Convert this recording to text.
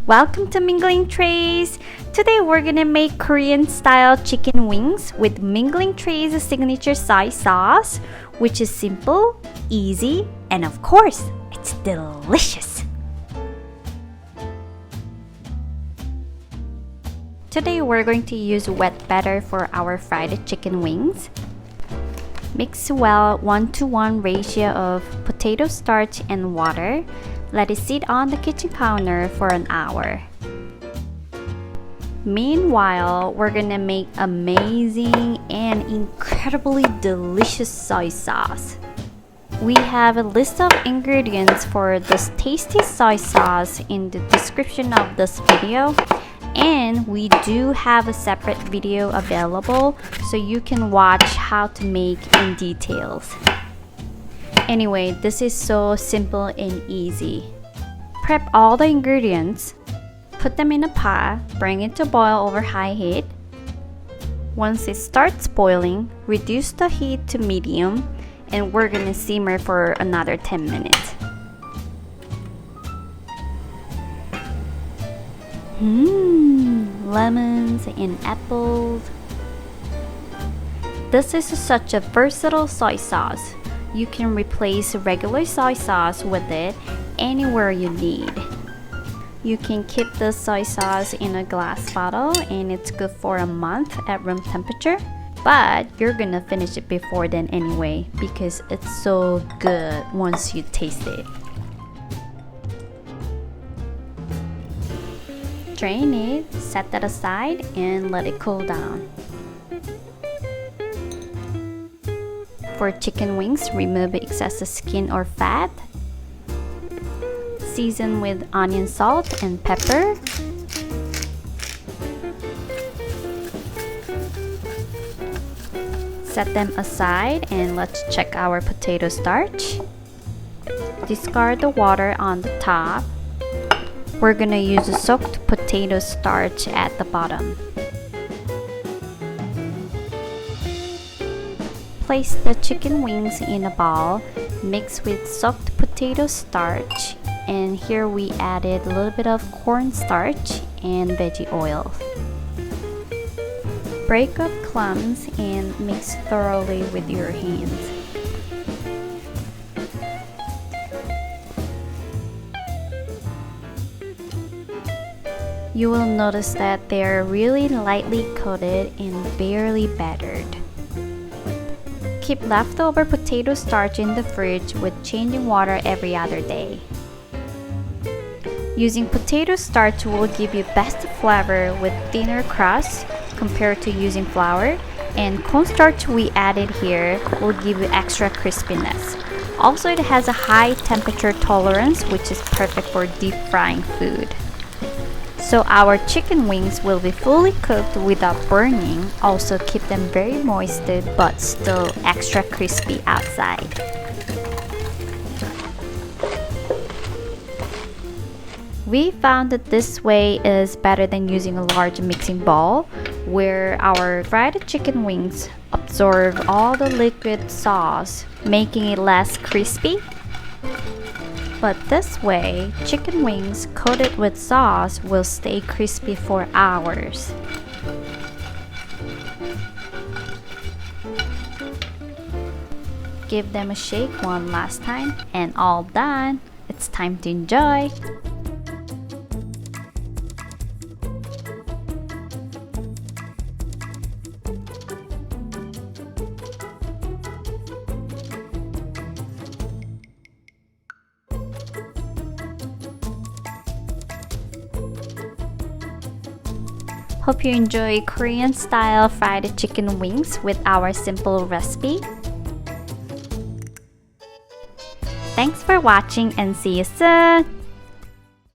Welcome to Mingling Trays! Today we're gonna make Korean style chicken wings with Mingling Trays signature soy sauce, which is simple, easy, and of course, it's delicious! Today we're going to use wet batter for our fried chicken wings. Mix well 1:1 ratio of potato starch and water. Let it sit on the kitchen counter for an hour. Meanwhile, we're gonna make amazing and incredibly delicious soy sauce. We have a list of ingredients for this tasty soy sauce in the description of this video, and we do have a separate video available so you can watch how to make in details. Anyway, this is so simple and easy. Prep all the ingredients, put them in a pot, bring it to boil over high heat. Once it starts boiling, reduce the heat to medium, and we're gonna simmer for another 10 minutes. Lemons and apples. This is such a versatile soy sauce. You can replace regular soy sauce with it anywhere you need. You can keep the soy sauce in a glass bottle and it's good for a month at room temperature. But you're gonna finish it before then anyway because it's so good once you taste it. Drain it, set that aside, and let it cool down. For chicken wings, remove excessive skin or fat. Season with onion, salt, and pepper. Set them aside and let's check our potato starch. Discard the water on the top. We're gonna use soaked potato starch at the bottom. Place the chicken wings in a bowl, mix with soaked potato starch, and here we added a little bit of cornstarch and veggie oil. Break up crumbs and mix thoroughly with your hands. You will notice that they are really lightly coated and barely battered. Keep leftover potato starch in the fridge with changing water every other day. Using potato starch will give you best flavor with thinner crust compared to using flour, and cornstarch we added here will give you extra crispiness. Also, it has a high temperature tolerance, which is perfect for deep frying food. So our chicken wings will be fully cooked without burning. Also keep them very moisted but still extra crispy outside. We found that this way is better than using a large mixing bowl where our fried chicken wings absorb all the liquid sauce, making it less crispy. But this way, chicken wings coated with sauce will stay crispy for hours. Give them a shake one last time and all done. It's time to enjoy! Hope you enjoy Korean style fried chicken wings with our simple recipe. Thanks for watching and see you soon!